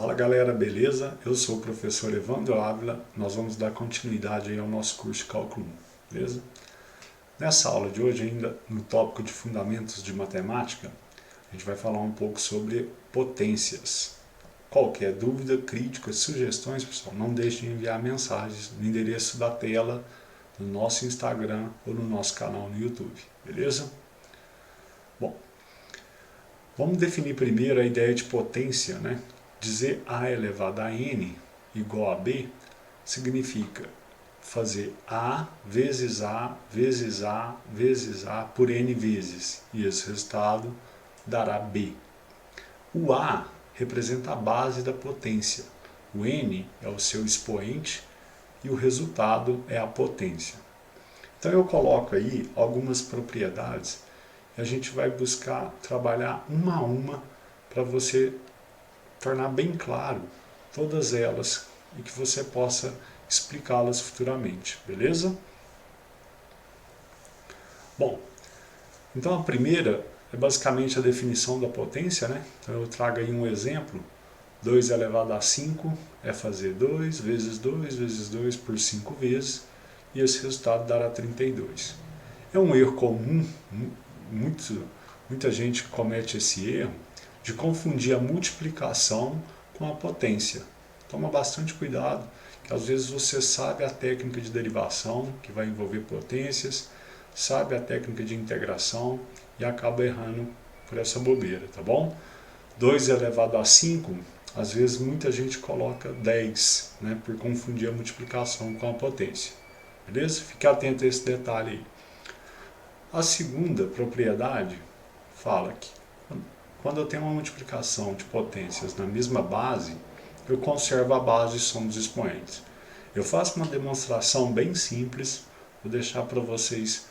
Fala galera, beleza? Eu sou o professor Evandro Ávila, nós vamos dar continuidade aí ao nosso curso de Cálculo 1, beleza? Nessa aula de hoje, ainda no tópico de Fundamentos de Matemática, a gente vai falar um pouco sobre potências. Qualquer dúvida, crítica, sugestões, pessoal, não deixem de enviar mensagens no endereço da tela no nosso Instagram ou no nosso canal no YouTube, beleza? Bom, vamos definir primeiro a ideia de potência, né? Dizer A elevado a N igual a B significa fazer A vezes A vezes A vezes A por N vezes, e esse resultado dará B. O A representa a base da potência, o N é o seu expoente e o resultado é a potência. Então eu coloco aí algumas propriedades e a gente vai buscar trabalhar uma a uma para você tornar bem claro todas elas e que você possa explicá-las futuramente, beleza? Bom, então a primeira é basicamente a definição da potência, né? Então eu trago aí um exemplo, 2 elevado a 5 é fazer 2 vezes 2 vezes 2 por 5 vezes, e esse resultado dará 32. É um erro comum, muita gente comete esse erro, de confundir a multiplicação com a potência. Toma bastante cuidado, que às vezes você sabe a técnica de derivação, que vai envolver potências, sabe a técnica de integração e acaba errando por essa bobeira, tá bom? 2 elevado a 5, às vezes muita gente coloca 10, né, por confundir a multiplicação com a potência. Beleza? Fique atento a esse detalhe aí. A segunda propriedade fala que quando eu tenho uma multiplicação de potências na mesma base, eu conservo a base e somo dos expoentes. Eu faço uma demonstração bem simples, vou deixar para vocês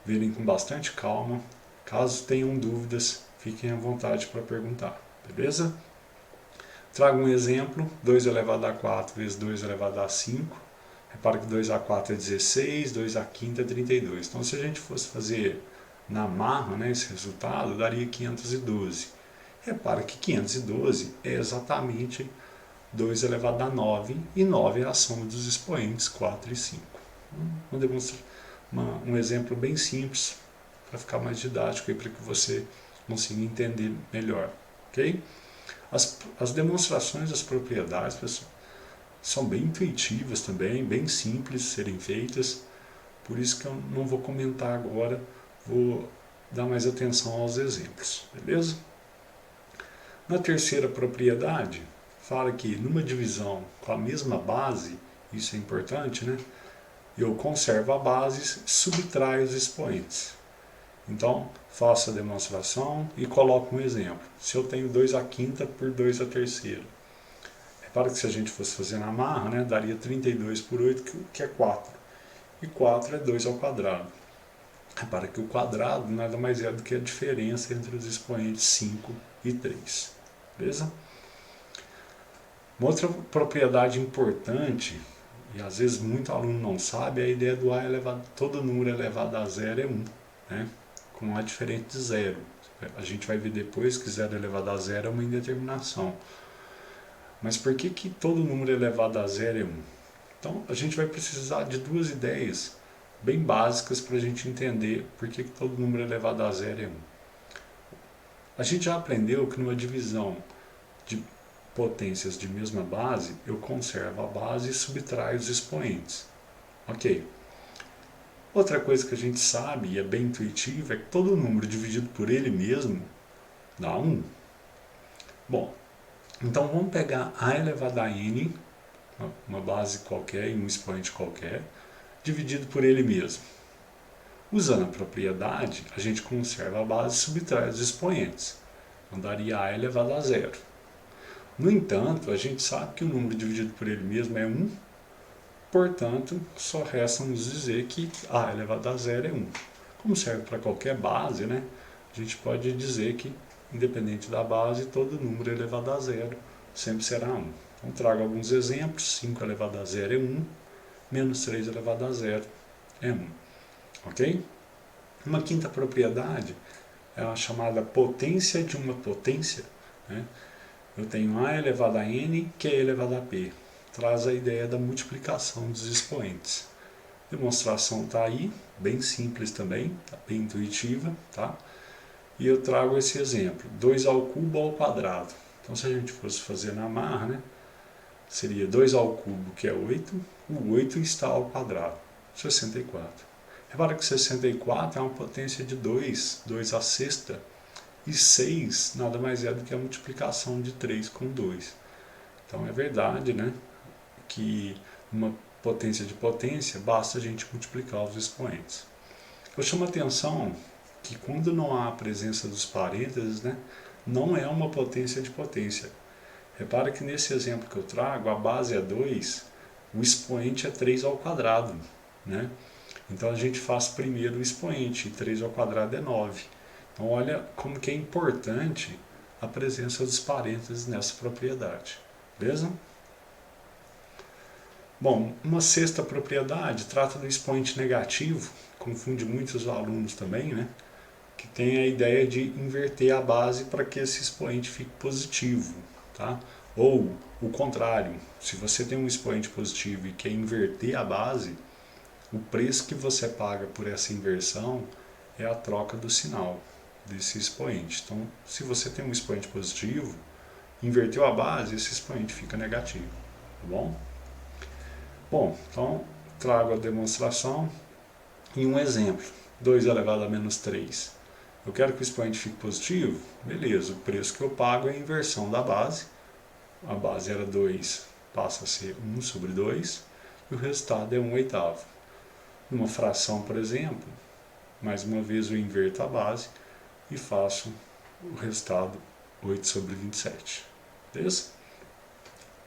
verem com bastante calma. Caso tenham dúvidas, fiquem à vontade para perguntar, beleza? Trago um exemplo, 2 elevado a 4 vezes 2 elevado a 5. Repara que 2 a 4 é 16, 2 a 5 é 32. Então, se a gente fosse fazer na marra, né, esse resultado, daria 512. Repara que 512 é exatamente 2 elevado a 9, e 9 é a soma dos expoentes 4 e 5. Um exemplo bem simples, para ficar mais didático e para que você consiga entender melhor. Okay? As demonstrações das propriedades, pessoal, são bem intuitivas também, bem simples de serem feitas, por isso que eu não vou comentar agora, vou dar mais atenção aos exemplos, beleza? Na terceira propriedade, fala que numa divisão com a mesma base, isso é importante, né? Eu conservo a base, subtraio os expoentes. Então, faço a demonstração e coloco um exemplo. Se eu tenho 2 a quinta por 2 a terceira, repara que se a gente fosse fazer na marra, né, daria 32 por 8, que é 4. E 4 é 2 ao quadrado. Repara que o quadrado nada mais é do que a diferença entre os expoentes 5 e 3. Beleza? Uma outra propriedade importante, e às vezes muito aluno não sabe, é a ideia do A elevado, todo número elevado a zero é 1, né? Com A diferente de zero. A gente vai ver depois que 0 elevado a zero é uma indeterminação. Mas por que todo número elevado a zero é 1? Então, a gente vai precisar de duas ideias bem básicas para a gente entender por que todo número elevado a zero é 1. A gente já aprendeu que numa divisão de potências de mesma base, eu conservo a base e subtraio os expoentes. Ok. Outra coisa que a gente sabe, e é bem intuitiva, é que todo número dividido por ele mesmo dá 1. Bom, então vamos pegar A elevado a N, uma base qualquer e um expoente qualquer, dividido por ele mesmo. Usando a propriedade, a gente conserva a base e subtrai os expoentes. Então daria A elevado a zero. No entanto, a gente sabe que o número dividido por ele mesmo é 1, portanto, só resta nos dizer que A elevado a zero é 1. Como serve para qualquer base, né, a gente pode dizer que, independente da base, todo número elevado a zero sempre será 1. Então, trago alguns exemplos. 5 elevado a zero é 1, menos 3 elevado a zero é 1. Ok? Uma quinta propriedade é a chamada potência de uma potência, né? eu tenho a elevado a n, que é elevado a p. Traz a ideia da multiplicação dos expoentes. A demonstração está aí, bem simples também, tá bem intuitiva, tá? E eu trago esse exemplo, 2 ao cubo ao quadrado. Então, se a gente fosse fazer na marra, né, seria 2 ao cubo, que é 8, o 8 está ao quadrado, 64. Repara que 64 é uma potência de 2, 2 à sexta, e 6 nada mais é do que a multiplicação de 3 com 2. Então, é verdade, né, que uma potência de potência, basta a gente multiplicar os expoentes. Eu chamo a atenção que quando não há a presença dos parênteses, né, não é uma potência de potência. Repara que nesse exemplo que eu trago, a base é 2, o expoente é 3 ao quadrado. Né? Então a gente faz primeiro o expoente, e 3 ao quadrado é 9. Então olha como que é importante a presença dos parênteses nessa propriedade. Beleza? Bom, uma sexta propriedade trata do expoente negativo, confunde muitos alunos também, né? Que tem a ideia de inverter a base para que esse expoente fique positivo, tá? Ou o contrário, se você tem um expoente positivo e quer inverter a base, o preço que você paga por essa inversão é a troca do sinal desse expoente. Então, se você tem um expoente positivo, inverteu a base, esse expoente fica negativo, tá bom? Bom, então trago a demonstração em um exemplo, 2 elevado a menos 3. Eu quero que o expoente fique positivo? Beleza, o preço que eu pago é a inversão da base. A base era 2, passa a ser 1 sobre 2, e o resultado é 1/8. Numa fração, por exemplo, mais uma vez eu inverto a base e faço o resultado 8 sobre 27. Beleza?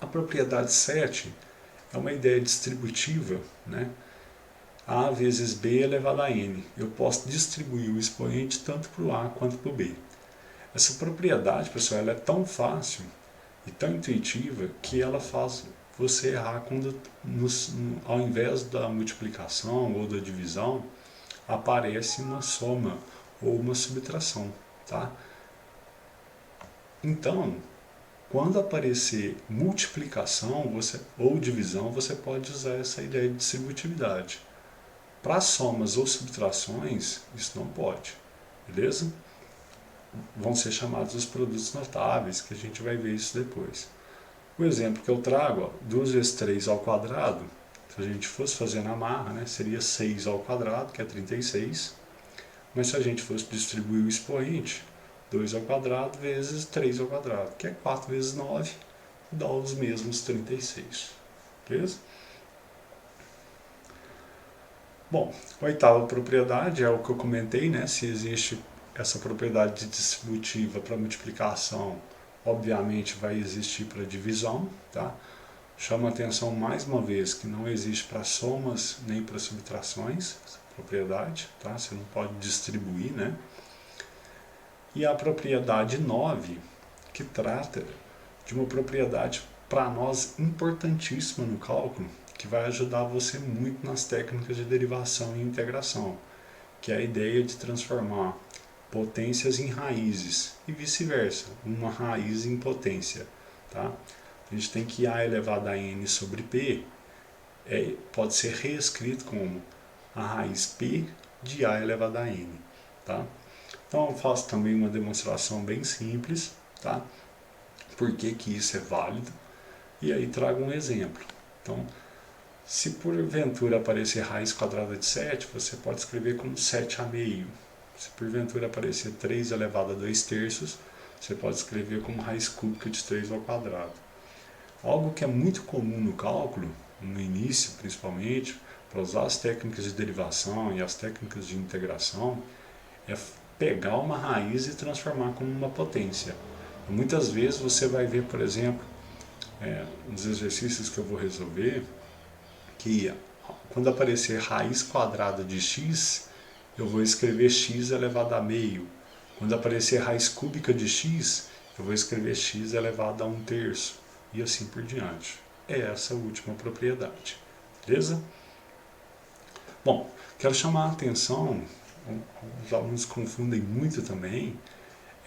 A propriedade 7 é uma ideia distributiva, né? A vezes B elevado a N. Eu posso distribuir o expoente tanto para o A quanto para o B. Essa propriedade, pessoal, ela é tão fácil e tão intuitiva que ela faz você errar quando, ao invés da multiplicação ou da divisão, aparece uma soma ou uma subtração. Tá? Então, quando aparecer multiplicação ou divisão, você pode usar essa ideia de distributividade. Para somas ou subtrações, isso não pode, beleza? Vão ser chamados os produtos notáveis, que a gente vai ver isso depois. O exemplo que eu trago, ó, 2 vezes 3 ao quadrado, se a gente fosse fazer na marra, né, seria 6 ao quadrado, que é 36. Mas se a gente fosse distribuir o expoente, 2 ao quadrado vezes 3 ao quadrado, que é 4 vezes 9, dá os mesmos 36. Beleza? Bom, a oitava propriedade é o que eu comentei, né? Se existe essa propriedade distributiva para multiplicação, obviamente vai existir para divisão, tá? Chama a atenção mais uma vez que não existe para somas nem para subtrações, essa propriedade, tá? Você não pode distribuir, né? E a propriedade 9, que trata de uma propriedade para nós importantíssima no cálculo, que vai ajudar você muito nas técnicas de derivação e integração, que é a ideia de transformar potências em raízes e vice-versa, uma raiz em potência. Tá? A gente tem que A elevado a N sobre P pode ser reescrito como a raiz P de A elevado a N. Tá? Então eu faço também uma demonstração bem simples, tá? Por que que isso é válido, e aí trago um exemplo. Então, se porventura aparecer raiz quadrada de 7, você pode escrever como 7 a meio. Se porventura aparecer 3 elevado a 2 terços, você pode escrever como raiz cúbica de 3 ao quadrado. Algo que é muito comum no cálculo, no início principalmente, para usar as técnicas de derivação e as técnicas de integração, é pegar uma raiz e transformar como uma potência. Muitas vezes você vai ver, por exemplo, nos exercícios que eu vou resolver, que quando aparecer raiz quadrada de x, eu vou escrever x elevado a meio. Quando aparecer raiz cúbica de x, eu vou escrever x elevado a 1 terço. E assim por diante. É essa a última propriedade. Beleza? Bom, quero chamar a atenção, os alunos confundem muito também,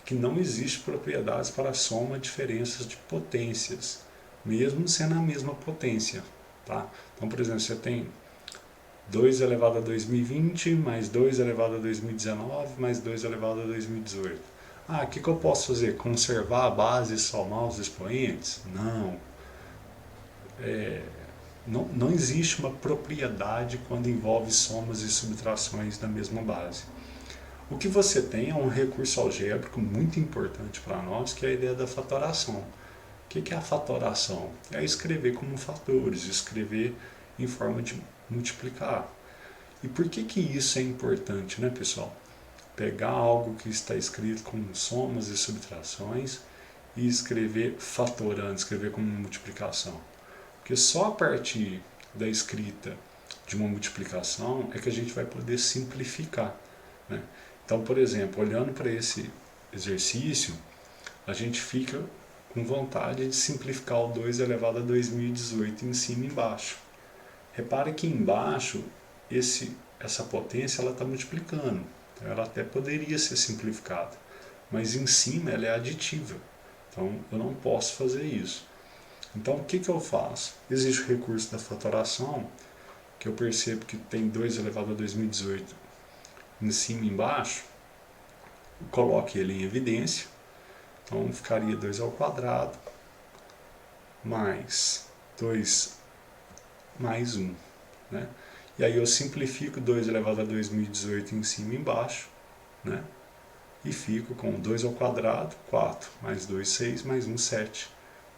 que não existe propriedades para a soma diferenças de potências, mesmo sendo a mesma potência. Tá? Então, por exemplo, você tem 2 elevado a 2020, mais 2 elevado a 2019, mais 2 elevado a 2018. Ah, o que eu posso fazer? Conservar a base e somar os expoentes? Não. Não existe uma propriedade quando envolve somas e subtrações da mesma base. O que você tem é um recurso algébrico muito importante para nós, que é a ideia da fatoração. O que é a fatoração? É escrever como fatores, escrever em forma de multiplicar. E por que isso é importante, né, pessoal? Pegar algo que está escrito como somas e subtrações e escrever fatorando, escrever como multiplicação. Porque só a partir da escrita de uma multiplicação é que a gente vai poder simplificar, né? Então, por exemplo, olhando para esse exercício, a gente fica com vontade de simplificar o 2 elevado a 2018 em cima e embaixo. Repare que embaixo essa potência está multiplicando, então ela até poderia ser simplificada, mas em cima ela é aditiva, então eu não posso fazer isso. Então o que eu faço? Existe o recurso da fatoração, que eu percebo que tem 2 elevado a 2018 em cima e embaixo, coloque ele em evidência, então ficaria 2 ao quadrado mais 2 mais 1, né? E aí eu simplifico 2 elevado a 2018 em cima e embaixo, né? E fico com 2 ao quadrado, 4, mais 2, 6, mais 1, 7,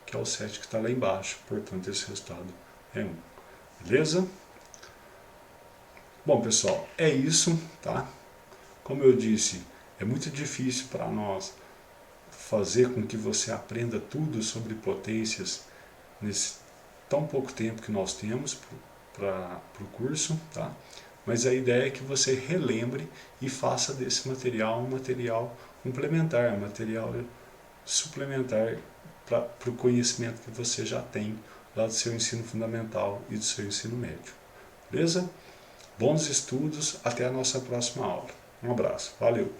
que é o 7 que está lá embaixo, portanto esse resultado é 1. Beleza? Bom, pessoal, é isso, tá? Como eu disse, é muito difícil para nós fazer com que você aprenda tudo sobre potências nesse tão pouco tempo que nós temos para o curso, tá? Mas a ideia é que você relembre e faça desse material um material complementar, um material suplementar para o conhecimento que você já tem lá do seu ensino fundamental e do seu ensino médio. Beleza? Bons estudos, até a nossa próxima aula. Um abraço, valeu!